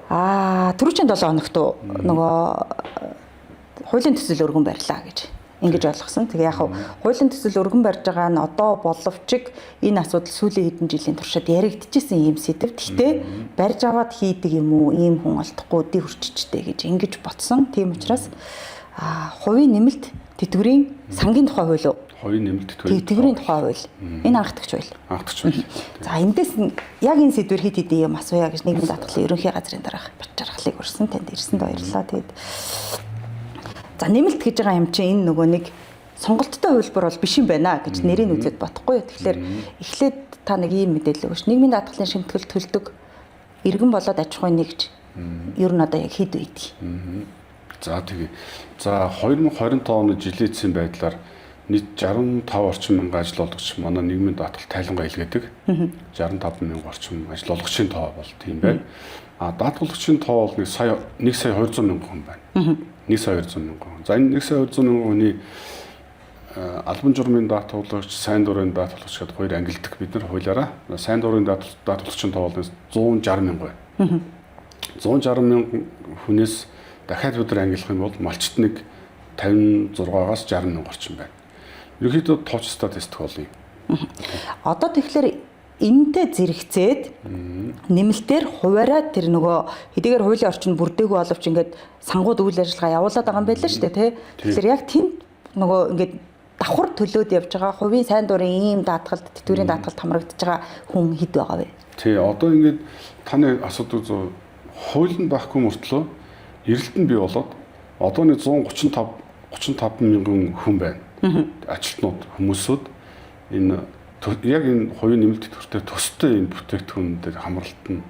Түрүүчийн 7 хоногт нөгөө хуулийн төсөл өргөн барьлаа гэж ингэж ойлгосон. Тэгээ яг хуулийн төсөл өргөн барьж байгаа нь одоо боловч энэ асуудал сүүлийн хэдэн жилийн туршид яригдчихсэн юм сэдв. Гэхдээ барьж аваад хийдэг юм уу? Ийм хүн олдохгүй ди хүрчичтэй гэж ингэж ботсон. Тийм учраас хувийн нэмэлт тэтгэврийн сангийн тухай хууль уу? Хувийн нэмэлт тэтгэврийн тухай хууль. Энэ анхдагч хууль. Анхдагч хууль. За эндээс яг энэ сэдвэр хэд хэдийн юм асууя гэж нийгмийн даатгалын ерөнхий газрын дараах бачаргалыг өрсөн. Танд ирсэнд баярлалаа. Тэгээд за нэмэлт гэж байгаа юм чинь энэ нөгөө нэг сонголттой хувилбар бол биш юм байна гэж нэрийг үзээд бодохгүй. Тэгэхээр эхлээд та нэг ийм мэдээлэл өгөөч. Нийгмийн даатгалын шимтгэл төлдөг иргэн болоод аж ахуйн нэгж ер нь одоо яг хэд үйдэг. За тэгээ. За 2025 оны жилийн эцсийн байдлаар нийт 65 орчим мянган ажил олгогч манай нийгмийн даатгал тайлангаа илгээдэг. 65 мянган орчим ажил олгогчийн тоо бол тийм байна. Даатгалагчийн тоо бол 1 сая 200 мянган хүн байна. 1 сая 200 мянган хүн. За энэ 1 сая 200 мянган хүний албан журмын даатгалагч, сайн дурын даатгалагч гэдэг хоёр ангилдаг бид нар хуулиараа. Сайн дурын даатгалагчийн тоо бол 160 мянган байна. 160 мянган хүнээс дахиад бид нар ангилах юм бол малчт нэг 56-аас 60 мянган орчим байна. Ерөнхийдөө товч статистик бол юм. Одоо тэгэхээр энэтэй зэрэгцээд нэмэлтээр хуваараа тэр нөгөө хэдийгээр хуулийн орчинд бүрдээгүй боловч ингээд сангууд үйл ажиллагаа явуулаад байгаа юм байлаа шүү дээ тий. Тэгэхээр яг тэнд нөгөө ингээд давхар төлөөд явж байгаа хувийн сайн дурын ийм даатгалд тэтгэврийн даатгалд хамрагдаж байгаа хүн хэд байгаа вэ? Тий, одоо ингээд таны асуудал зөө хууль нь байхгүй мөртлөө эрэлт нь бий болоод одоо нэг 135 мянган хүн байна. Ажилтнууд хүмүүсүүд энэ яг энэ хувийн нэмэлт тэтгэвртэй төстэй энэ бүтээгдэхүүн дээр хамралт нь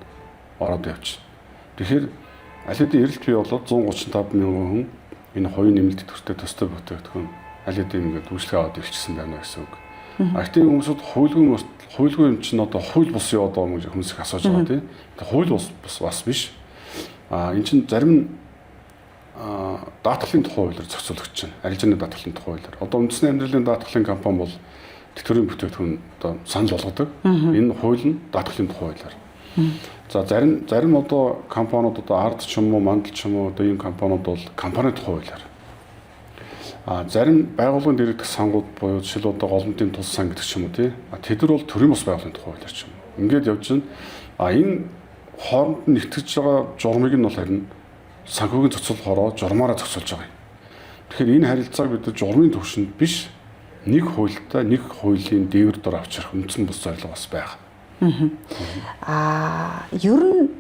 ороод явж байна. Тэгэхээр аль хэдийн эрэлт бий болоод 135 мянган хүн энэ хувийн нэмэлт тэтгэвртэй төстэй бүтээгдэхүүн аль хэдийн ингээд үйлчлэгээ аваад ирчихсэн байна гэсэн үг. Актив хүмүүсүүд хуулгүй юм чинь одоо хууль бус яваад байгаа юм гэж хүмүүс их асууж байгаа тийм. Хууль бас биш. Энэ чинь зарим нь даатгалын тухай хуулиар зохицуулагдж байна. Арилжааны даатгалын тухай хуулиар. Одоо үндэсний амьдралын даатгалын компани бол тэтгэврийн бүтээгдэхүүн одоо санал болгодог. Энэ хууль нь даатгалын тухай хуулиар. За зарим одоо компаниуд одоо ард ч юм уу, мандал ч юм уу одоо ийм компаниуд бол компани тухай хуулиар. Зарим байгууллагын дэргэдэх сангууд буюу жишээл одоо голомтын тус сан гэдэг ч юм уу тий. Тэд нар бол төрийн бас байгууллагын тухай хуулиар ч юм уу. Ингээд явж байна. Энэ хооронд нь нэгтгэж байгаа журмыг нь бол харин санхүүгийн зохицуулахороо журмаараа зохицуулж байгаа юм. Тэгэхээр энэ харилцааг бид журмын түвшинд биш нэг хуультай нэг хуулийн дээвэр дор авчрах үндсэн бус зорилго бас байгаа. Ер нь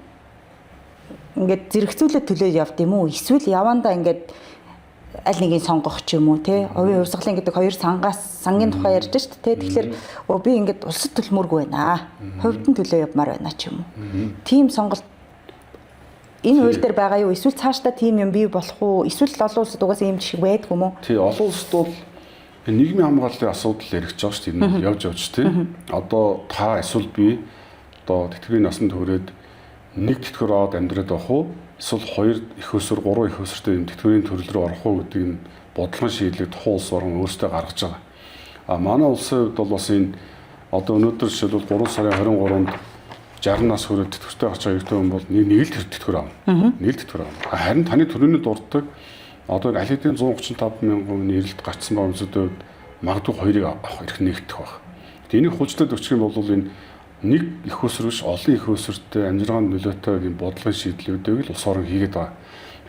ингээд зэрэгцүүлээд төлөө явд юм уу? Эсвэл явандаа ингээд аль нэгийг сонгох ч юм уу те? Хувийн урсгалын гэдэг хоёр сангийн тухай ярьж штт те. Тэгэхээр би ингээд улсад төлмөргүй байна. Хувьд нь төлөө явмаар байна ч юм уу. Тим сонголт энэ хууль дээр байгаа юу? Эсвэл цаашдаа тийм юм бий болох уу? Эсвэл олон улсад угаасаа ийм жишг байдг юм уу? Тий, олон улсад бол нийгмийн хамгааллын асуудал яригдж байгаа шүү дээ. Энэ явж тий. Одоо та эсвэл би одоо тэтгэврийн насанд хүрээд нэг тэтгэвэр аваад амьдраад байх уу? Эсвэл 2 их өсвөр, 3 их өсвөртэй юм тэтгэврийн төрөл рүү орох уу гэдэг нь бодлогын шийдлийг тухайн улс орн өөрсдөө гаргаж байгаа. Манай улсын хувьд бол бас энэ одоо өнөөдөр жишээлбэл 3 сарын 23-нд 60 нас хүрээд тэтгэвртэй гарч байгаа ердөө хүн бол нэг л тэтгэвэр авна. Нэг л тэтгэвэр авна. Харин таны төрөний дурддаг одоо аль хэдийн 135 мянган хүний эрэлт гарцсан байгаа хүмүүсүүд магадгүй хоёрыг авах эрх нэгдэх баг. Энийг хүчтэй өгчих юм бол энэ нэг их өсвөр биш олон их өсвөртэй амжиргаанд нөлөөтэй ийм бодлогын шийдлүүдийг л улс орон хийгээд байгаа.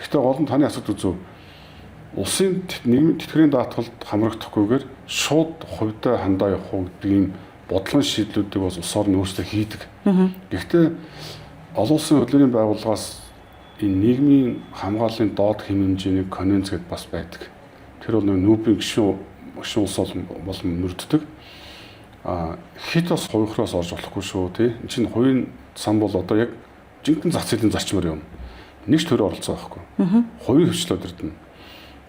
Гэхдээ гол нь таны асуудал үзүү. Улсын нийгмийн тэтгэврийн даатгалд хамрагдахгүйгээр шууд хувьдаа хандаа явах уу гэдэг ийм бодлогын шийдлүүдийг бас улс орн өөрсдөө хийдэг. Гэхдээ олон улсын хөдөлмөрийн байгууллагаас энэ нийгмийн хамгааллын доод хэм хэмжээний конвенц гэдээ бас байдаг. Тэр бол нүүбийн гишүүн улс болон мөрддөг. Хит бас хувийнхроос орж болохгүй шүү тий. Энд чинь хувийн сан бол одоо яг жинхэнэ зах зээлийн зарчмаар юм. Нэг ч төр оролцоо байхгүй. Хувийн хвчлүүд ирдэнэ.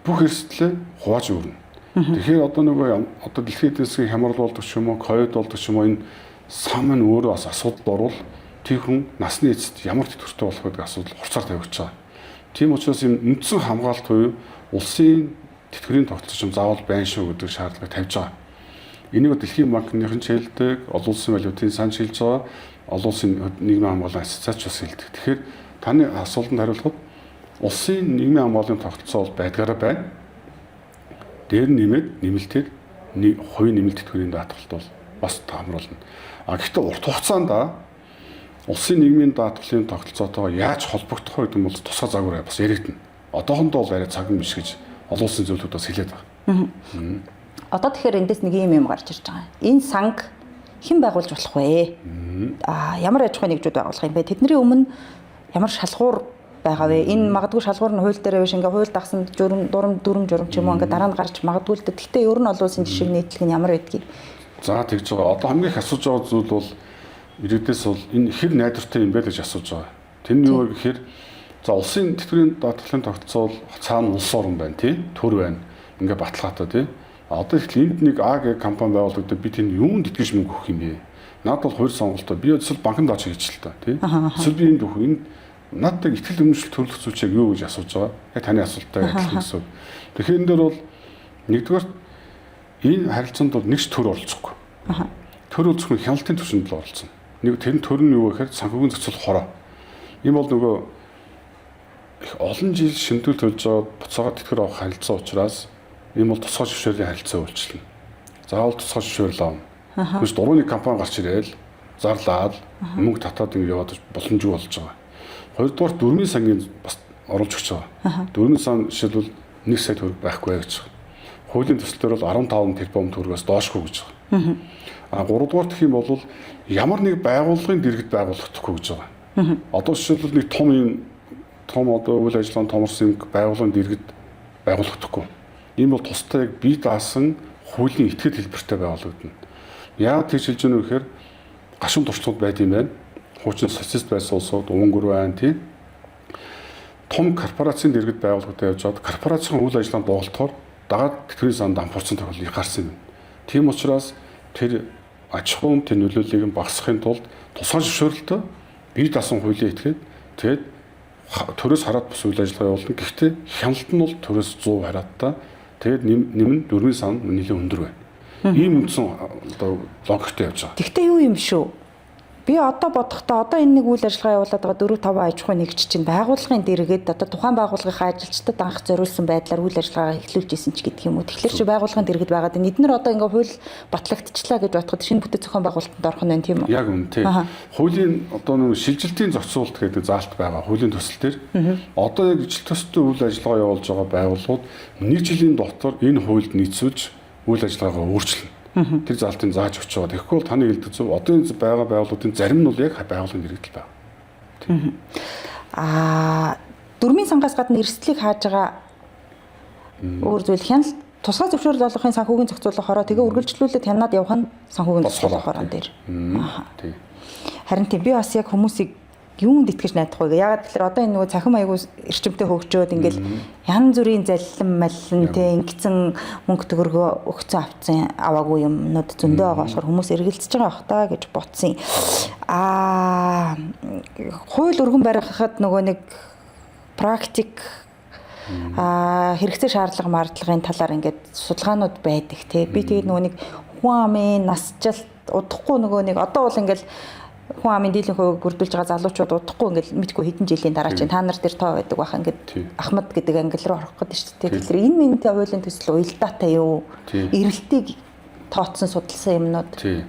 Бүх эрсдлээ хувааж өрнө. Тэгэхээр одоо нөгөө одоо дэлхийн эдийн засгийн хямрал болдог ч юм уу, ковид болдог ч юм уу энэ сан нь өөрөө бас асуудалд орвол тэр хүн насны эцэст ямар тэтгэвртэй болох гэдэг асуудал хурцаар тавигдж байгаа. Тийм учраас энэ үндсэн хамгаалалт буюу улсын тэтгэврийн тогтолцоо юм заавал байна шүү гэдэг шаардлагыг тавьж байгаа. Энийг Дэлхийн банкныхан ч хэлдэг, олон улсын валютын сан хэлж байгаа, олон улсын нийгмийн хамгааллын ассоциац бас хэлдэг. Тэгэхээр таны асуултанд хариулахад улсын нийгмийн хамгааллын тогтолцоо бол байдгаараа байна. Дээр нэмээд нэмэлтээр хувийн нэмэлт тэтгэврийн даатгалт бол бас таамруулна. Гэхдээ урт хугацаанд улсын нийгмийн даатгалын тогтолцоотойгоо яаж холбогдох вэ гэдэг нь бол тусгай загвар бас яригдана. Одоохондоо бол арай цаг биш гэж олон улсын зөвлөлүүд бас хэлээд байгаа. Одоо тэгэхээр эндээс нэг юм гарч ирж байгаа. Энэ санг хэн байгуулж болох вэ? Ямар аж ахуйн нэгжүүд байгуулах юм бэ? Тэдний өмнө ямар шалгуур байгаа вэ? Энэ магадгүй шалгуур нь хууль дээр биш ингээ хууль дагсан дүрм журам ч юм уу ингээ дараа нь гарч магадгүй л дээ. Гэхдээ ер нь олон улсын жишээ нийтлэг нь ямар байдгийг. За тэгж байгаа. Одоо хамгийн их асууж байгаа зүйл бол ирээдээс бол энэ хэр найдвартай юм бэ гэж асууж байгаа. Тэр нь юу вэ гэхээр за улсын тэтгэврийн даатгалын тогтолцоо цаана улс орн байна тий? Төр байна. Ингээ баталгаатай тий? Одоо их энд нэг А гэх компани байгуулагдаад би тэнд юунд итгэж мөнгө өгөх юм бэ? Наад бол хоёр сонголтоо. Би эсвэл банкнд очиж хийчих л та тий? Эсвэл би энд өгөх энэ надад ихтгэл үнэмшил төрөлх зүйлчийг юу гэж асууж байгаа. Яг таны асуулттай адилхан гэсэн. Тэгэхээр энэ дээр бол нэгдүгээр энэ харилцаанд бол нэгч төр оролцохгүй. Төр оролцох нь хяналтын түвшинд л оролцсон. Нэг тэр төр нь юу гэхээр санхүүгийн зохицол хороо. Энэ бол нөгөө их олон жил шимтгэл төлж байгаа буцаага тэтгэр авах харилцаа учраас энэ бол тусгай зөвшөөрлийн харилцаа үйлчлэнэ. Заавал тусгай зөвшөөрөл авна. Тэгвэл дурууны компани гарч ирээл зарлаад мөнгө татаад ингэ яваад боломжгүй болж байгаа. Хоёрдугаар дөрмийн сангийн бас оруулж өгч байгаа. Дөрмийн сан жишээлбэл 1 сая төгрөг байхгүй гэж байгаа. Хуулийн төсөл дээр бол 15 тэрбум төгрөгөөс доошгүй гэж байгаа. Гуравдугаар гэх юм бол ямар нэг байгууллагын дэргэд байгуулагдахгүй гэж байгаа. Одоо жишээлбэл нэг том одоо үйл ажиллагааны томорсон байгууллагын дэргэд байгуулагдахгүй. Энэ бол тусдаа яг бие даасан хуулийн итгэл хэлбэртэй байгуулагдана. Яагаад тэгж хэлж байгаа вэ гэхээр гашуун туршлагууд байд юм байна. Хуучин социалист байсан улсууд Унгар байна тий. Том корпорацийн дэргэд байгууллагатай явж байгаад корпорацийн үйл ажиллагаанд доголдохоор дагаад тэтгэврийн санд дампуурсан тохиол гарсан юм. Тийм учраас тэр аж ахуйн тэр нөлөөллийг багасгахын тулд тусгай зөвшөөрөлтөй бие даасан хуулийн этгээд тэгээд төрөөс хараад бус үйл ажиллагаа явуулна. Гэхдээ хяналт нь бол төрөөс 100 харааттай. Тэгээд нэмэн дөрвийн сан нэлээд өндөр байна. Ийм үндсэн одоо логиктэй явж байгаа. Гэхдээ юу юм шүү? Би одоо бодохдоо одоо энэ нэг үйл ажиллагаа явуулаад байгаа 4-5 аж ахуйн нэгж чинь байгууллагын дэргэд одоо тухайн байгууллагын ажилчдад анх зориулсан байдлаар үйл ажиллагаа эхлүүлж исэн ч гэдэг юм уу. Тэгэхээр чи байгууллагын дэргэд байгаад эднэр одоо ингээ хууль батлагдчихлаа гэж бодоход шинэ бүтэц зохион байгуулалтанд орох нь тийм үү? Яг үнэ тий. Хуулийн одоо нэг шилжилтийн зохицуулалт гэдэг заалт байгаа. Хуулийн төсөл дээр. Одоо яг ижил төстэй үйл ажиллагаа явуулж байгаа байгууллагууд 1 жилийн дотор энэ хуульд нийцүүлж үйл ажиллагаагаа өөрчлөнө. Тэр заалтыг зааж өгч байгаа. Тэгэхгүй бол таны хэлдэг зөв. Одоо энэ байгаа байгууллагуудын зарим нь бол яг байгууллагын дэргэдэл байна. Дөрмийн сангаас гадна эрсдлийг хааж байгаа өөр зүйл хяналт тусгай зөвшөөрөл олгохын санхүүгийн зохицуулах хороо тэгээ үргэлжлүүлээд хянаад явах нь санхүүгийн зохицуулах хорон дээр. Тий. Харин тийм би бас яг хүмүүсийг юунд итгэж найдах вэ? Ягаад гэхээр одоо энэ нөгөө цахим аягүй эрчимтэй хөгжөөд ингээл янз бүрийн заллин маллин те ингэсэн мөнгө төгрөгөө өгцөн авцсан аваагүй юмнууд зөндөө байгаа болохоор хүмүүс эргэлзэж байгаа бах та гэж бодсон. Хууль өргөн барихад нөгөө нэг практик хэрэгцээ шаардлага мардлагын талаар ингээд судалгаанууд байдаг те. Би тэгээд нөгөө нэг хүн амын насжилт удахгүй нөгөө нэг одоо бол ингээл хүн амын дийлэнх хувийг бүрдүүлж байгаа залуучууд удахгүй ингээл мэдгүй хэдэн жилийн дараа чинь та нар дээр тоо байдаг баха ингээд Ахмад гэдэг англи руу орох гэдэг шүү дээ. Тэгэхээр энэ минутын хуулийн төсөл уялдаатай юу? Эрэлтийг тооцсон судалсан юмнууд. Тий.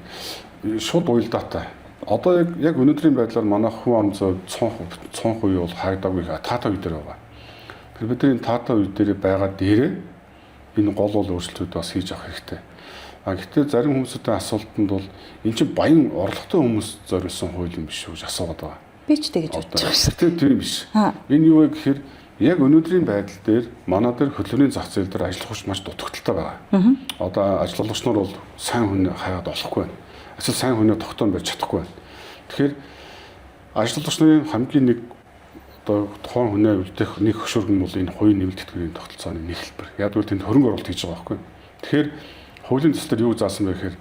Шууд уялдаатай. Одоо яг өнөөдрийн байдлаар манай хүн ам зөв цонх үе бол хаагдаагүй таата үе дээр байгаа. Тэр бидний таата үе дээр байгаа дээрээ энэ гол өөрчлөлтүүд бас хийж авах хэрэгтэй. Гэхдээ зарим хүмүүсийн асуултанд бол эн чинь баян орлоготой хүмүүс зориулсан хууль юм биш үү гэж асуугаад байгаа. Би ч тэгэж бодож байгаа шүү. Тэгтээ тийм биш. Энэ юу вэ гэхээр яг өнөөдрийн байдал дээр манай дээр хөдөлмөрийн зах зээл дээр ажиллах хүч маш дутагдaltaй байгаа. Одоо ажиллагч нар бол сайн хүн хаяад олохгүй байна. Эсвэл сайн хүнээ тогтоон барьж чадахгүй байна. Тэгэхээр ажиллагч нарын хамгийн нэг одоо тухайн хүнээ үлдэх нэг хөшөөрг нь бол энэ хувийн нэмэлт тэтгэврийн тогтолцооны нэг хэлбэр. Яг үл тэнд хөрөнгө оруулалт хийж байгаа байхгүй. Тэгэхээр хуулийн төслөөр юу заасан бэ гэхээр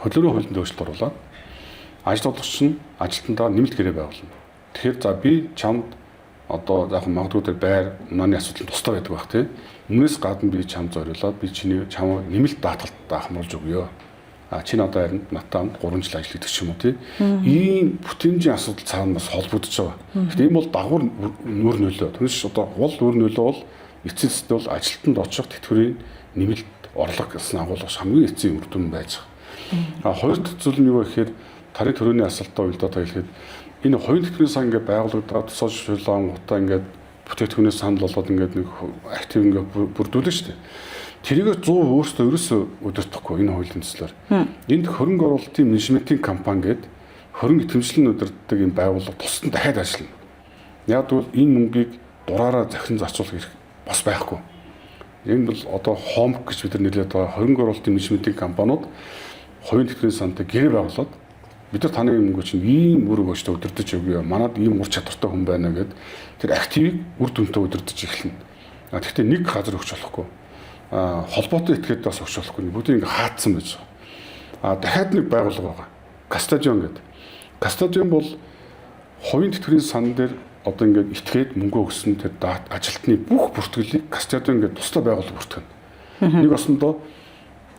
хөдөлмөрийн хуулинд өөрчлөлт оруулаад ажиллагч нь ажилтнаа нэмэлт гэрээ байгуулна. Тэгэхээр за би чамд одоо яг магадгүй тэр байр унааны асуудал тустай байдаг бах тий. Өмнөөс гадна би чамд зориулаад би чам нэмэлт даатгалт хамруулж өгье. чи надад харин надтай хамт 3 жил ажилладаг ч юм уу тий. Ийм бүтээмжийн асуудал цаана бас холбогдож байгаа. Гэхдээ энэ бол дагвар нүүр нөлөө. Түүнээс одоо гол нүүр нөлөө бол эцсийн зүйл бол ажилтнанд очих тэтгэврийн нэмэлт орлого гэсэн агуулгаш хамгийн эцсийн үр дүн байж байгаа. Хоёр дахь зүйл нь юу гэхээр таны төрөний асуултаа уйлдаад хэлэхэд энэ хоёрын тэтгэврийн сан ингээд байгуулагдаад сошиалан утаа ингээд бүтээгдэхүүнээ санал болоод ингээд нэг актив ингээд бүрдүүлнэ шүү дээ. Тэрийг 100 өөрсдөө ерөөсөө удирдахгүй энэ хуулийн төслөөр. Энд хөрөнгө оруулалтын менежментийн компани гэдэг хөрөнгө итгэмжлэн удирддаг юм байгууллага тусдан дахиад ажиллана. Яг бол энэ мөнгийг дураараа захин зарцуулах хэрэг бас байхгүй. Энэ бол одоо хомк гэж бид нар нэлээд байгаа хөрөнгө оруулалтын менежментийн компаниуд хувийн тэтгэврийн сантай гэр байгуулад бид нар таны мөнгө чинь ийм үр өгөөжтэй удирдах өгье. Манад ийм ур чадвартай хүн байна гэд тэр активыг үр дүнтэй удирдах эхэлнэ. Тэгэхдээ нэг газар өгч болохгүй. Холбоотой этгээд бас өгч болохгүй. Бүгдийг ингээ хаацсан байж байгаа. Дахиад нэг байгууллага байгаа. Кастадион гэдэг. Кастадион бол хувийн тэтгэврийн сан дээр одоо ингээд итгээд мөнгө өгсөн тэр ажилтны бүх бүртгэлийг Кастадион гэдэг тусдаа байгууллага бүртгэнэ. Нэг осондоо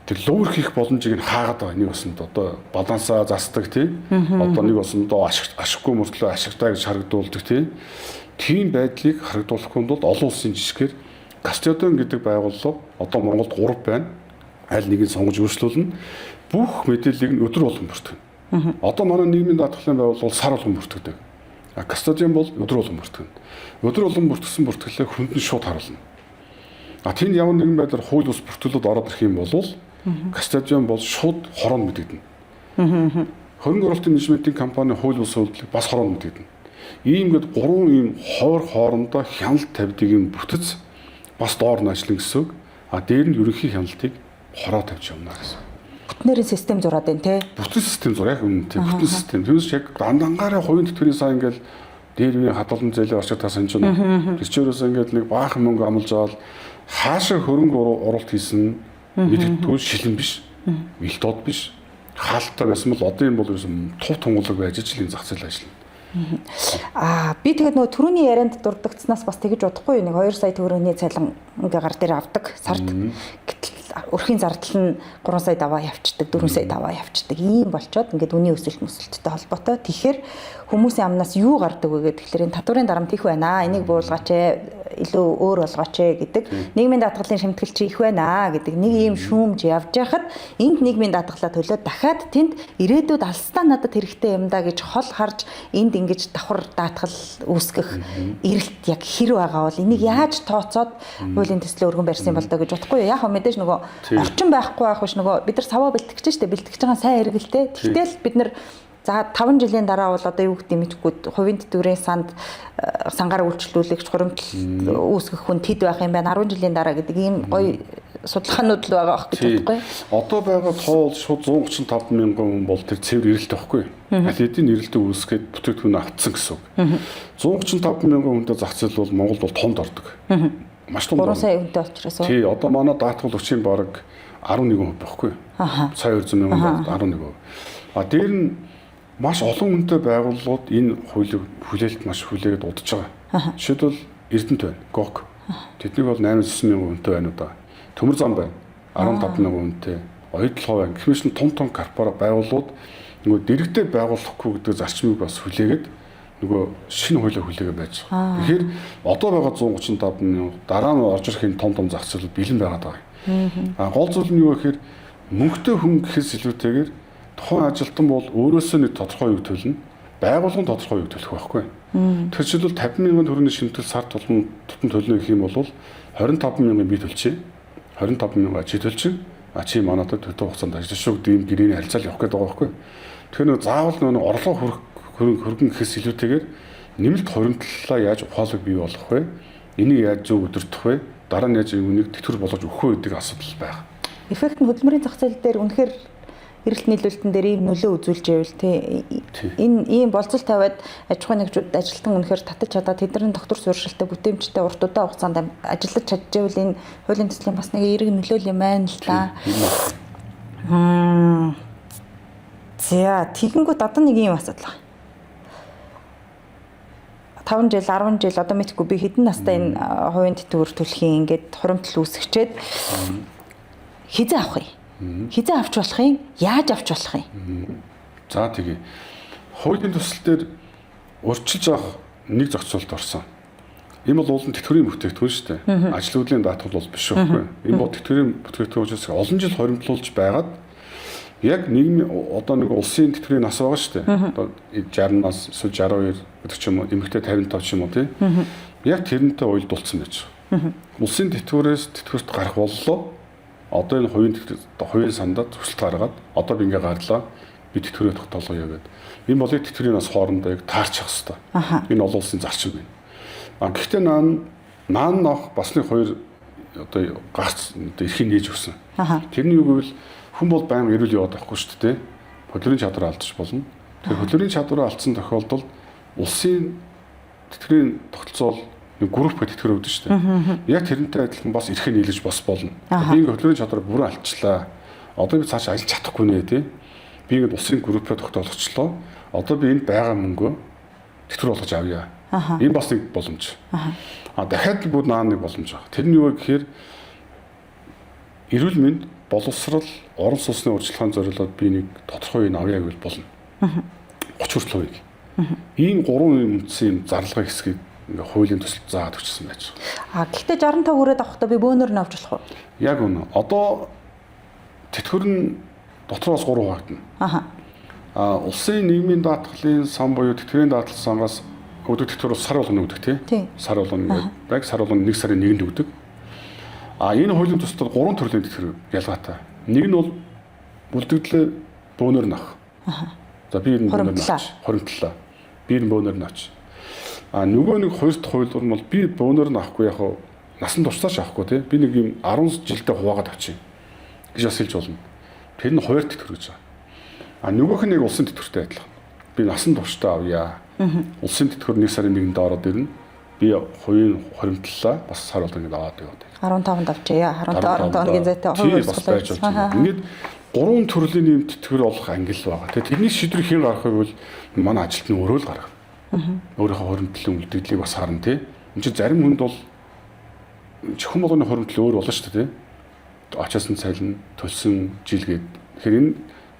тэр луур хийх боломжийг нь хаагаад байгаа. Нэг осонд одоо балансаа засдаг тий. Одоо нэг осондоо ашиггүй мөртлөө ашигтай гэж харагдуулдаг тий. Тийм байдлыг харагдуулахгүй бол олон улсын жишгээр Кастадион гэдэг байгууллага одоо Монголд 3 байна. Аль нэгийг сонгож өөрчлүүлнэ. Бүх мэдээллийг нь өдөр болгон бүртгэнэ. Одоо манай нийгмийн даатгалын байгууллага сар болгон бүртгэдэг. Кастадион бол өдөр болгон бүртгэнэ. Өдөр болгон бүртгэсэн бүртгэлээ хүнд нь шууд харуулна. Тэнд ямар нэгэн байдлаар хууль бус бүртгэлүүд ороод ирэх юм бол Кастадион бол шууд хорон мэдэгдэнэ. Хөрөнгө оруулалтын менежментийн компани хууль бус үйлдэлийг бас хорон мэдэгдэнэ. Ийм гээд 3 ийм хоорондоо хяналт тавьдаг юм бүтэц бас доор нь ажиллана гэсэн үг. Дээр нь ерөнхий хяналтыг хороо тавьж явна гэсэн. Бүтнээрийн систем зураад байна те. Бүтэн систем зур яг үнэтэй бүтэн систем. Түүнээс яг дандангаараа хувийн тэтгэврийн сан ингээл дээр үеийн хадгалан зээлийн орчиг таа санаж байна. Тэр чирээс ингээд нэг баахан мөнгө амлж аваад хаашаа хөрөнгө оруулалт хийсэн мэддэггүй шилэн биш. Вилтод биш. Хаалттай байсан бол одоо юм бол ерөөсөн туу тунгалаг байж ижлийн зах зээл ажиллана. Би тэгээд нөгөө түрүүний ярианд дурддагцснаас бас тэгэж бодохгүй нэг 2 сая төгрөгийн цалин ингээ гар дээр авдаг сард. Гэтэл өрхийн зардал нь 3 сая даваа явцдаг, 4 сая даваа явцдаг. Ийм болчоод ингээд үнийн өсөлт мөсөлттэй холбоотой. Тэгэхээр хүмүүсийн амнаас юу гардаг вэ гэдэг тэгэхээр энэ татварын дарамт их байна. Энийг буулгаач илүү өөр болгооч гэдэг. Нийгмийн даатгалын шимтгэлч их байна гэдэг нэг ийм шүүмж явж байхад энд нийгмийн даатгалаа төлөө дахиад тэнд ирээдүйд алстаа надад хэрэгтэй юм да гэж хол харж энд ингэж давхар даатгал үүсгэх эрэлт яг хэр байгаа бол энийг яаж тооцоод хуулийн төслөө өргөн барьсан бол доо гэж бодохгүй юу. Яг мэдээж нөгөө орчин байхгүй байх биш нөгөө бид нар саваа бэлтгэж штэ бэлтгэж байгаа сайн хэрэгэлтэй. Тэгтэл бид нар за 5 жилийн дараа бол одоо юу гэдэг юм бэ? Хувийн тэтгэврийн санд сангаар үйлчлүүлэгч хуримтлал үүсгэх хүн тэд байх юм байна. 10 жилийн дараа гэдэг ийм гоё судалгаанууд л байгаа байх гэж бодохгүй. Одоо байгаа тоол шууд 135 мянган хүн бол тэр цэвэр эрэлт байхгүй. Аль хэдийн эрэлтээ үүсгээд бүтээгдэхүүн авцсан гэсэн үг. 135 мянган хүнтэй зах зээл бол Монголд бол томд ордог. Маш том. 3 сая хүнтэй учраас уу? Тий, одоо манай даатгал өчийн бараг 11% байхгүй. Сая 200 мянган 11%. Дээр нь маш олон хүнтэй байгууллагууд энэ хүлээлт маш хүлээгээд удаж байгаа. Жишээлбэл Эрдэнэт байна, ГОК. Тэднийг бол 8-9 мянган хүнтэй байна уу да. Төмөр зам байна. 15 мянган хүнтэй. Оюутлогоо байна. Гэх мэт том корпора байгууллагууд нөгөө дэрэгдээ байгуулахгүй гэдэг зарчмыг бас хүлээгээд нөгөө шинэ хуулийг хүлээгээ байж байгаа. Тэгэхээр одоо байгаа 135 мянга дараа нь орж ирэх том зах зээл бэлэн байгаад байгаа. Гол зүйл нь юу гэхээр мөнгөтэй хүн гэхээс илүүтэйгээр тухайн ажилтан бол өөрөөсөө нэг тодорхой үг төлнө. Байгууллагын тодорхой үг төлөх байхгүй. Тэр жишээлбэл 50 мянган төгрөгийн шимтгэл сар тутам төлнө гэх юм бол 25 мянган би төлчихье. 25 мянга чи төлчих. Чи манайд төдөө хугацаанд ажиллаж шүү гэдэг юм гэрээний харилцаал явах гэдэг байгаа байхгүй. Тэгэхээр нэг заавал нэг орлого хөргөн гэхээс илүүтэйгээр нэмэлт хоримтлалаа яаж ухаалаг бий болгох вэ? Энийг яаж зөв өдөртөх вэ? Дараа нь яаж үнийг тэтгэвэр болгож өгөх вэ гэдэг асуудал байна. Эффект нь хөдөлмөрийн зах зээл дээр үнэхээр эрэлт нийлүүлэлтэн дээр ийм нөлөө үзүүлж байвал энэ ийм болцол тавиад аж ахуйн нэгжүүд ажилтан үнэхээр татаж чадаад тэдний доктор сууршилтай бүтээмжтэй урт удаан хугацаанд ажиллаж чадчихвэл энэ хуулийн төслийн бас нэг эерэг нөлөөл юм байна л та. За тэгэнгүүт одоо нэг ийм асуудал байна. 5 жил 10 жил одоо мэдгүй би хэдэн настай энэ хувийн тэтгэвэр төлөхийн ингээд хуримтлал үүсгчээд хизээ авах юм. Хизээ авч болох юм? Яаж авч болох юм? За тэгээ. Хуулийн төсөл дээр урьдчилж авах нэг зохицуулалт орсон. Энэ бол уулын тэтгэврийн бүтээгдэхүүн шүү дээ. Ажил хөдлийн даатгал бол биш байхгүй. Энэ бол тэтгэврийн бүтээгдэхүүнээс олон жил хоримтлуулж байгаад яг нийгмийн одоо нэг улсын тэтгэврийн нас байгаа шүү дээ. Одоо 60-аас эсвэл 62 гэдэг ч юм уу, эмэгтэй 55 ч юм уу тий. Яг тэрнтэй уялдуулсан байж байгаа. Улсын тэтгэврээс тэтгэврт гарах боллоо. Одоо энэ хувийн сандад төсөлт гаргаад одоо би ингээ гарлаа. Би тэтгэврээ тогтоолгоё гэдэг. Энэ болыг тэтгэврийн нас хоорондоо яг таарчих хэвээр. Энэ олон улсын зарчим байна. Гэхдээ наан нөх басны хоёр одоо гарц эрхийн нээж өгсөн. Тэрний үг бол хүн бол байнга ирүүл яваад байхгүй шүү дээ. Хөдөлгөөний чадвар алдчих болно. Тэр хөдөлгөөний чадвараа алдсан тохиолдолд улсын тэтгэврийн тогтолцоол нэг групп тэтгэвэр өгдөн шүү дээ. Яг тэрнтэй адилхан бас эрхээ нийлэж бас болно. Би ингээ хөдөлгөөний чадвараа бүрэн алдчихлаа. Одоо би цааш ажиллаж чадахгүй нэ тий. Би ингээ улсын группээ тогтоолгочлоо. Одоо би энд байгаа мөнгөө тэтгэвэр болгож авъя. Энэ бас нэг боломж. Дахиад бүр наан нэг боломж байна. Тэр нь юу вэ гэхээр эрүүл мэнд, боловсрал, орон сууцны урьдчилгааны зорилгоод би нэг тодорхой юм авъя гэвэл болно. 30% хувийг. Ийм гурван үндсэн юм зарлага хэсгийг ингээ хуулийн төсөлд заагаад өгсөн байж байгаа. Гэхдээ 65 хүрээд авахдаа би бөөнөр нь авч болох уу? Яг үнэ. Одоо тэтгэвэр нь дотроос 3 хуваагдана. Улсын нийгмийн даатгалын сан буюу тэтгэврийн даатгал сангаас өгдөг тэтгэвэр бол сар болгоно өгдөг тий. Сар болгоно гэдэг. Сар болгоно 1 сарын 1-нд өгдөг. Энэ хуулийн төсөлд 3 төрлийн тэтгэвэр ялгаатай. Нэг нь бол үлдэгдлээ бөөнөр нь авах. За би энэ бөөнөр нь авч. Хоримтлаа. Би энэ бөөнөр нь авч. Нөгөө нэг хоёр дахь хууль бол би бөөнөр нь авахгүй яг насан туршдаач авахгүй тий. Би нэг юм 10 жилдээ хуваагаад авчих гэж бас хэлж болно. Тэр нь хоёр тэтгэвэр гэж байгаа. Нөгөөх нь нэг улсын тэтгэвртэй адилхан. Би насан туршдаа авъя. Улсын тэтгэвэр 1 сарын 1-нд ороод ирнэ. Би хувийн хоримтлаа бас сар болгоныг аваад яваад. 15-нд авчия. 15 хоногийн зайтай хувь үйлчлэл. Ингээд 3 төрлийн юм тэтгэвэр олох ангил байгаа. Тэгээ тэрний шийдвэр хэн гаргахыг бол манай ажилтны өөрөө л гаргах. Өөрийнхөө хоримтлын үлдэгдлийг бас харна тий. Энд чинь зарим хүнд бол чихэн болгоны хоримтл өөр болно шүү дээ тий. Очоос нь цайлна, төлсөн жилгээд. Тэгэхээр энэ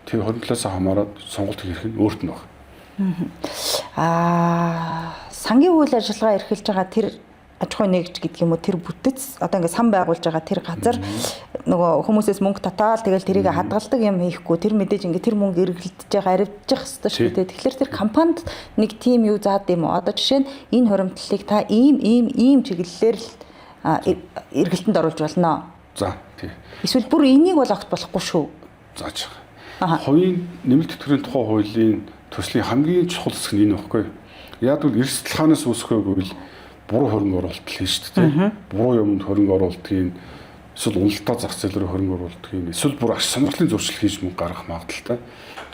тэр хоримтлаас хамаарат сонголт хийх нь өөрт нь байна. Сангийн үйл ажиллагаа эрхэлж байгаа тэр аж ахуйн нэгж гэдэг юм уу тэр бүтэц одоо ингээд сан байгуулж байгаа тэр газар нөгөө хүмүүсээс мөнгө татаал тэгэл тэрийг хадгалдаг юм хийхгүй тэр мэдээж ингээд тэр мөнгө эргэлдэж байгаа аривдчих хэвээр шүү дээ. Тэгэхээр тэр компанид нэг тим юу заад юм уу? Одоо жишээ нь энэ хуримтлалыг та ийм чиглэлээр л эргэлтэнд оруулж болно. За тий. Эсвэл бүр энийг бол огт болохгүй шүү. Зааж байгаа. Хувийн нэмэлт тэтгэврийн тухай хуулийн төслийн хамгийн чухал хэсэг нь энэ байхгүй. Яг л эрсдэлхаанаас үүсгэхгүй буруу хөрөнгө оруулалт хийж шүү дээ. Буруу юмд хөрөнгө оруулалтын эсвэл уналтаа зах зээл рүү хөрөнгө оруулалтын эсвэл бүр аж сонирхлын зөрчил хийж мөнгө гаргах магадaltaй.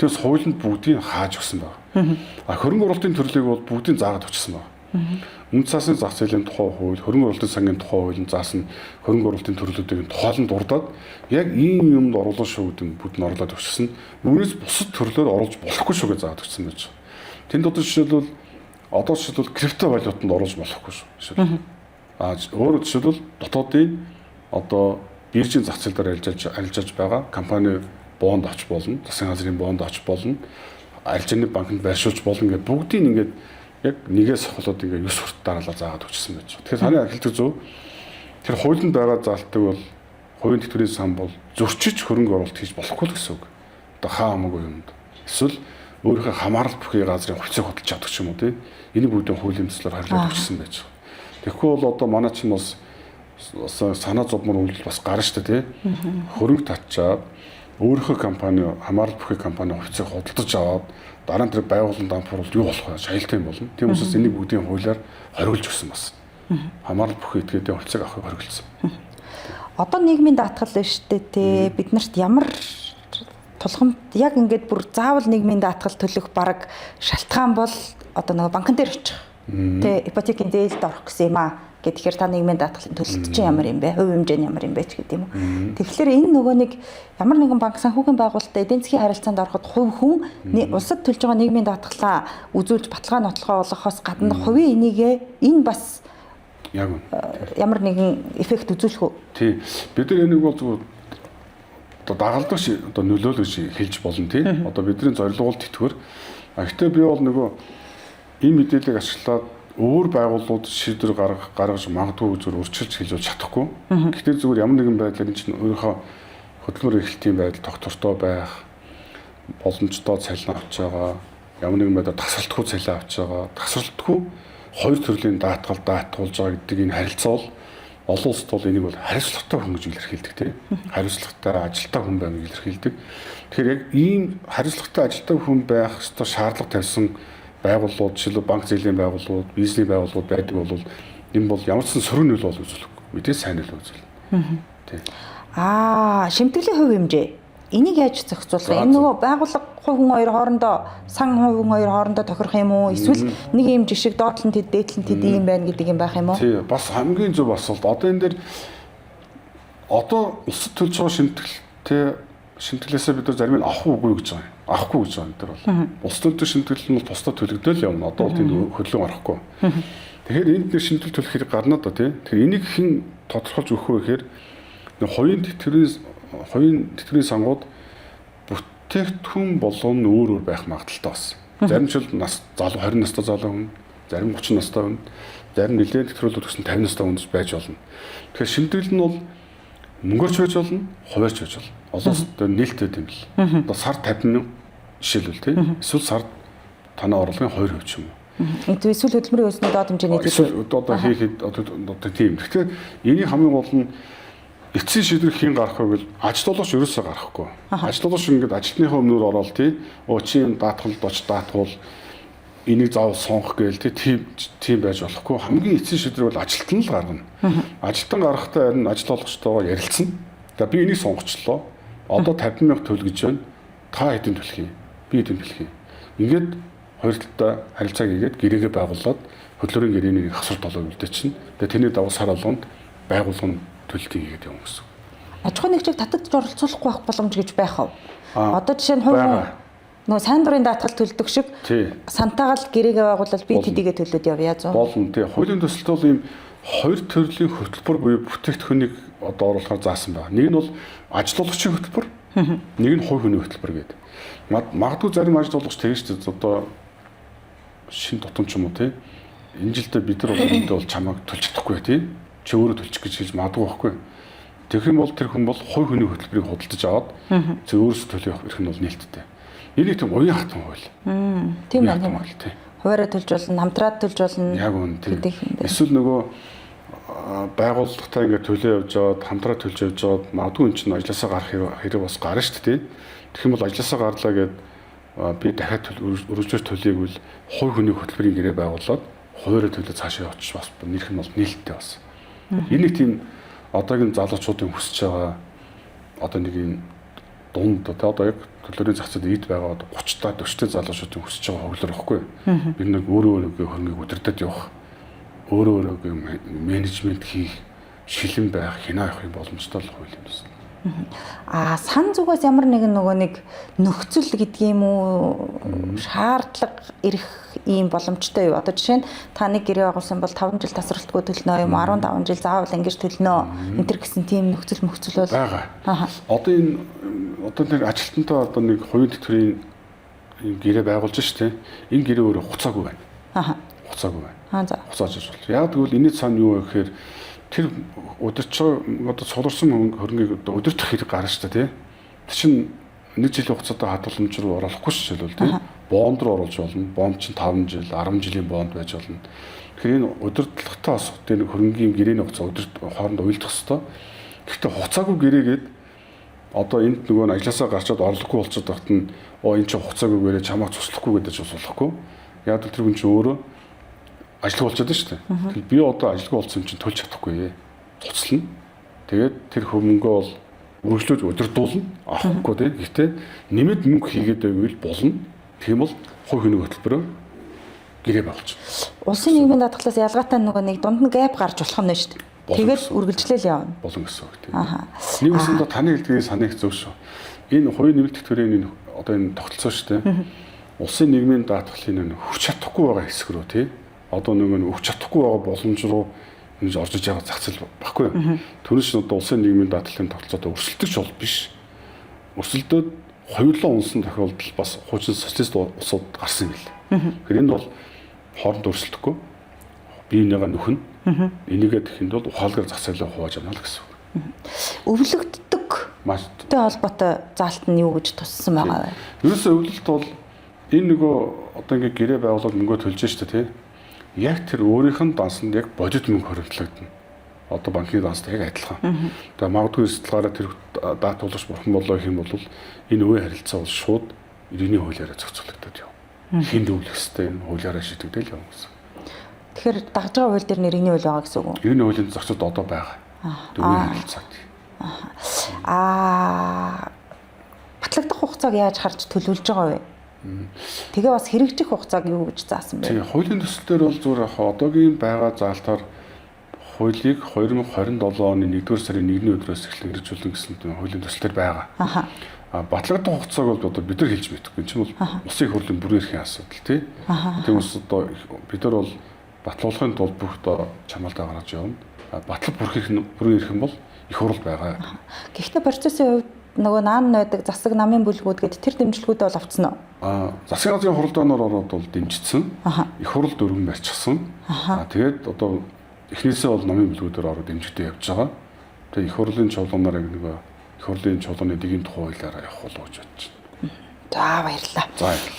Тэрс хуулинд бүгдийг хааж өгсөн байна. Хөрөнгө оруулалтын төрлийг бол бүгдийг заагаад өгсөн байна. Үнд цасны зах зээлийн тухай хууль, хөрөнгө оруулалтын сангийн тухай хуулийн заасан хөрөнгө оруулалтын төрлүүдийн тухайлан дурдаад яг ийм юмд оруулах шүү гэдэг бүгд нь оруулаад өгсөн. Үүнээс бусад төрлөөр оруулж болохгүй шүү гэж заагаад өгсөн байж байгаа. Тэнд одоо жишээлбэл одоо жишээлбэл крипто валютанд оруулж болохгүй шүү. Жишээлбэл өөрөөр жишээлбэл дотоодын одоо биржийн зах зээл дээр арилжааж байгаа компани бонд авч болно, засгийн газрын бонд авч болно, арилжааны банкнд байршуулж болно гэдэг бүгдийг ингээд яг нэгээс холоод ингээд 9 хүрт дараалал заагаад өгчсөн байж байгаа. Тэгэхээр таны хэлдэг зөв. Тэр хуулинд байгаа заалтыг бол хувийн тэтгэврийн сан бол зөрчиж хөрөнгө оруулалт хийж болохгүй л гэсэн үг. Одоо хаа хамаагүй юмд. Эсвэл өөрийнхөө хамаарал бүхий газрын хувьцааг хөдөлж чадах ч юм уу тий. Энийг бүгдийн хуулийн төслөөр хариулж өгсөн байж байгаа. Тэгэхгүй бол одоо манай чинь бас санаа зовмор үйлдэл бас гарна шүү дээ тий. Хөрөнгө татчаад өөрийнхөө компани хамаарал бүхий компани хувьцааг худалдаж аваад дараа нь тэр байгууллагын дампуур юу болох вэ? Шаялтай юм болно. Тийм учраас энийг бүгдийн хуулиар хориглож өгсөн бас. Хамаарал бүхий этгээдийн хувьцааг авахыг хориглосон. Одоо нийгмийн даатгал биш үү те бид нарт ямар тулгамд яг ингээд бүр заавал нийгмийн даатгал төлөх бараг шалтгаан бол одоо нөгөө банкн дээр очих. Тэ ипотекийн зээлд орох гэсэн юм аа. Тэгэхээр та нийгмийн даатгалын төлөлт чинь ямар юм бэ? Хувь хэмжээ нь ямар юм бэ ч гэдэг юм уу. Тэгэхээр энэ нөгөө нэг ямар нэгэн банк санхүүгийн байгуулалтад эдийн засгийн харилцаанд ороход хувь хүн улсад төлж байгаа нийгмийн даатгалаа үзүүлж баталгаа нотлохоо олгохоос гадна хувийн энэ бас яг ямар нэгэн эффект үзүүлэх үү? Тий. Бид нар энийг бол одоо дагалдагч одоо нөлөөлөж хэлж болно тий. Одоо бидний зорилго бол тэтгэвэр. Гэхдээ би бол нөгөө ийм мэдээллийг ашиглаад өөр байгууллагууд шийдвэр гаргаж магадгүй зүгээр өрчилж хэлж чадахгүй. Гэхдээ зүгээр ямар нэгэн байдлаар энэ чинь өөрийнхөө хөдөлмөр эрхлэлтийн байдал тогтвортой байх, боломжтой цалин авч байгаа, ямар нэгэн байдлаар тасралтгүй цалин авч байгаа, тасралтгүй хоёр төрлийн даатгуулж байгаа гэдэг энэ харилцаа бол олон улсад бол энийг бол хариуцлагатай хүн гэж илэрхийлдэг тийм. Хариуцлагатай ажилтай хүн байна гэж илэрхийлдэг. Тэгэхээр яг ийм хариуцлагатай ажилтай хүн байх ёстой шаардлага тавьсан байгууллагууд, жишээлбэл банк зээлийн байгууллагууд, бизнесийн байгууллагууд байдаг бол энэ бол ямар ч сөрөг нөл бол үзүүлэхгүй. Мэдээ сайн нөл үзүүлнэ. Тийм. Шимтгэлийн хувь хэмжээ. Энийг яаж зохицуулах вэ? Энэ нөгөө байгууллага хүн хоёр хоорондоо, сан хүн хоёр хоорондоо тохирох юм уу? Эсвэл нэг юм жишг доотлон тэд, дээдлэн тэд ийм байна гэдэг юм байх юм уу? Тийм. Бас хамгийн зөв асуулт. Одоо энэ дээр одоо улсад төлж байгаа шимтгэлээсээ бид нар зарим нь авах уугүй гэж байгаа юм. Авахгүй гэж байгаа энэ төр бол. Улс төлдөг шимтгэл нь бол тусдаа төлөгдөөл явна. Одоо бол тийм хөдөлгөөн гарахгүй. Тэгэхээр энд нэг шимтгэл төлөх хэрэг гарна да тий. Тэгэхээр энийг хэн тодорхойлж өгөх вэ гэхээр хоёрын тэтгэврийн сангууд бүтээгдэхүүн болгон өөр байх магадaltaй бас. Зарим жил нас залуу 20 настай залуу хүн, зарим 30 настай хүн, зарим нэлээд тэтгэврүүлэлт өгсөн 50 настай хүн байж болно. Тэгэхээр шимтгэл нь бол мөнгөөрч байж болно, хуваарч байж болно. Олон улсад нээлттэй юм бэл. Одоо сар 50,000 жишээлбэл тий. Эсвэл сард танай орлогын 2% ч юм уу. Эсвэл хөдөлмөрийн өснөд доод хэмжээний төлөв одоо хийхэд одоо тийм. Тэгэхээр энийг хамгийн гол нь эцсийн шийдвэр хэн гарах вэ гэвэл ажилтнууч ерөөсөө гарахгүй. Ажилтнууч ингээд ажилтныхаа өмнөр ороод тий. Чи энэ даатгуул энийг заавал сонгох гээл тийм байж болохгүй. Хамгийн эцсийн шийдвэр бол ажилтан л гаргана. Ажилтан гарахтаа харин ажилтнуучтойгоо ярилцсан. За би энийг сонгочлоо. Одоо 50,000 төл гэж байна. Та хэдийн төлөх юм? Би хэдийн төлөх юм? Ингээд хоёр талтай харилцааг хийгээд гэрээгээ байгуулад хөдөлмөрийн гэрээний хасвар толгойг үлдээчихнэ. Тэгээ тэрний даваа сар болгонд байгуулгын төлөлтийг хийгээд явна гэсэн. Аж ахуйн нэгжийг татагдж оролцуулахгүй байх боломж гэж байх уу? Одоо жишээ нь нөгөө сайн дурын даатгал төлдөг шиг сантаагаал гэрээгээ байгуулаад би тэдийгээ төлөөд явъя зөө. Болно тий. Хуулийн төсөлт бол ийм хоёр төрлийн хөтөлбөр буюу бүтээгдэхүүнийг одоо оруулахаар заасан байна. Нэг нь бол ажилтнуучийн хөтөлбөр, нэг нь хувь хүний хөтөлбөр гэдэг. Магадгүй зарим ажилтнууч тэгэж шүү дээ. Одоо шин тутам ч юм уу тий. Энэ жилдээ бид нар бол чамайг төлж чадахгүй тий. Чи өөрөө төлчих гэж хэлж магадгүй байхгүй. Тэгэх юм бол тэр хүн бол хувь хүний хөтөлбөрийг худалдаж аваад зөв өөрөөсөө төлөх эрх нь бол нээлттэй. Энийг тийм уян хатан хууль. Тийм байна. Хуваараа төлж болно, хамтраад төлж болно. Яг үн тийм. Эсвэл нөгөө байгууллагатай ингээд төлөө явж аваад хамтраад төлж явж аваад магадгүй энэ чинь ажилласаа гарах хэрэг бас гарна шүү дээ. Тэгэх юм бол ажилласаа гарлаа гэд би дахиад өргөжлөж төлөйгөл хувь хүний хөтөлбөрийн гэрээ байгуулад хуваараа төлөө цаашаа явуучих бас нэрх нь бол нээлттэй бас. Энийг тийм одоогийн залуучуудын хүсэж байгаа одоо нэг юм дунд одоо яг төлөөрийн зах зээлд ийд байгаа 30-та 40-та залуучуудын хүсэж байгаа хөвлөр ихгүй. Бид нэг өөрөө хөрнгийг удирдах явах, өөрөө менежмент хийх, шилэн байх, хинаа явах боломжтой л хууль юм байна. Сан зүгээс ямар нэгэн нөгөө нэг нөхцөл гэдгийм үү шаардлага ирэх ийм боломжтой юу? Одоо жишээ нь та нэг гэрээ байгуулсан бол 5 жил тасралтгүй төлнө юм 15 жил заавал ингэж төлнө энэ төр гэсэн тийм нөхцөл бол байгаа. Одоо нэг ажилтнтай одоо нэг хувийн тэтгэврийн гэрээ байгуулж штэ. Энэ гэрээ өөрөө хуцаагүй байна. Хуцаагүй байна. Хуцааж ажил. Яг тэгвэл энэ цаана юу вэ гэхээр тэр удирч одоо цугларсан хөрөнгийг удирдах хэрэг гарна шүү дээ тий. Тэр чинь нэг жилийн хугацаатай хадгаламж руу оруулахгүй шүү дээ тий. Бонд руу оруулж болно. Бонд чинь 5 жил, 10 жилийн бонд байж болно. Тэгэхээр энэ удирдлагатай бас тэр хөрөнгийн гэрээний хугацаа хоорондоо уйлдах хэвээр. Гэхдээ хугацаагүй гэрээгээд одоо энд нөгөө ажилласаа гарчаад орлохгүй болчиход багт нь энэ чинь хугацаагүй гэрээ чамайг цуслахгүй гэдэг ч болохгүй. Яг л тэр хүн чинь өөрөө ажил болчиход шүү дээ. Тэгэхээр би одоо ажилгүй болсон юм чинь төлж чадахгүй. Цуцлана. Тэгээд тэр хөрөнгөө бол үргэлжлүүлж удирдуулна. Авахгүй тийм. Гэхдээ нэмэд мөнгө хийгээд байвал болно. Тийм бол хувь хүний хөтөлбөрөөр гэрээ байгуулж. Улсын нийгмийн даатгалаас ялгаатай нөгөө нэг дунд нь гэп гарч болох нь шүү дээ. Тэгээд үргэлжлэл явна. Болно гэсэн үг тийм. Нэг үсэндээ таны хэлдгийг санах зөв шүү. Энэ хувийн нэмэлт тэтгэврийн одоо энэ тогтолцоо шүү дээ. Улсын нийгмийн даатгалын хүч чадахгүй байгаа хэсэг рүү тийм. Одоо нөгөө өгч чадахгүй байгаа боломж руу ингэж орж иж байгаа зах зээл баггүй. Төрөш нь одоо улсын нийгмийн даатгалын тогтолцоотой өрсөлдөгч бол биш. өрсөлдөөд хоёулаа унсан тохиолдол бас хуучин социалист улсууд гарсан юм билээ. Тэгэхээр энэ бол хооронд өрсөлдөхгүй биенийгээ нөхөн. Энийгээ тэхэнд бол ухаалгаар зах зээлээ хувааж авна л гэсэн үг. Өвлөгддөг Маш тэ холбоотой заалт нь юу гэж туссан байгаа вэ? ерөөсөө өвлөлт бол энэ нөгөө одоо ингээ гэрээ байгуулаад мөнгө төлж штэ тий. Яг тэр өөрийнх нь дансанд яг бодит мөнгө хоригдлагдана. Одоо банкны данстай яг адилхан. Тэгээ магадгүй эрсдэлгаараа тэр даатуулагч бурхан болоо гэх юм бол энэ үе харилцаа бол шууд иргэний хуулиараа зохицуулагдаад яв. Хинд өвлөх хэвээр энэ хуулиараа шийдэгдэл явна гэсэн. Тэгэхээр дагж байгаа хууль дээр нэрийн хууль байгаа гэсэн үг үү? Иргэний хуулийн зохицууд одоо байгаа. Дөрвийн харилцааг. Батлагдах хугацааг яаж харж төлөвлөж байгаа вэ? Тэгээ бас хэрэгжих хугацааг юу гэж заасан бэ? Тэгээ хуулийн төсөл дээр бол зүгээр яг одоогийн байгаа заалтаар хуулийг 2027 оны 1-р сарын 1-ний өдрөөс эхлэн хэрэгжүүлнэ гэсэн хуулийн төсөл дээр байгаа. Батлагдах хугацааг бол одоо бид нар хэлж мэдэхгүй. Энэ чинь бол улсын их хурлын бүрэн эрхийн асуудал тий. Тэгмээс одоо бид нар бол батлуулахын тулд бүх одоо чамаалдаа гаргаж явна. Батлах бүрэн эрх юм бол их хурл байгаа. Гэхдээ процессын хувьд нөгөө наан найдаг засаг намын бүлгүүд гэдэг тэр дэмжлэгүүд бол авцсан уу? Засгийн газрын хуралдаанаар ороод бол дэмжигдсэн. Их хурл дөрвөн барьчихсан. Тэгээд одоо эхнээсээ бол намын бүлгүүдээр ороод дэмжигдээ явж байгаа. Тэгээд их хурлын чуулганаар яг нөгөө их хурлын чуулганы дэгийн тухай хуулиараа явах болов гэж бодож байна. За баярлалаа.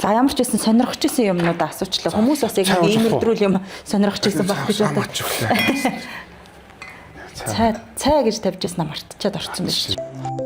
За ямар ч байсан сонирхож исэн юмнуудаа асуучлаа. Хүмүүс бас яг ийм өдрүүл юм сонирхож исэн байх гэж боддог. Цай гэж тавьж ирсэн мартчихад орсон байж.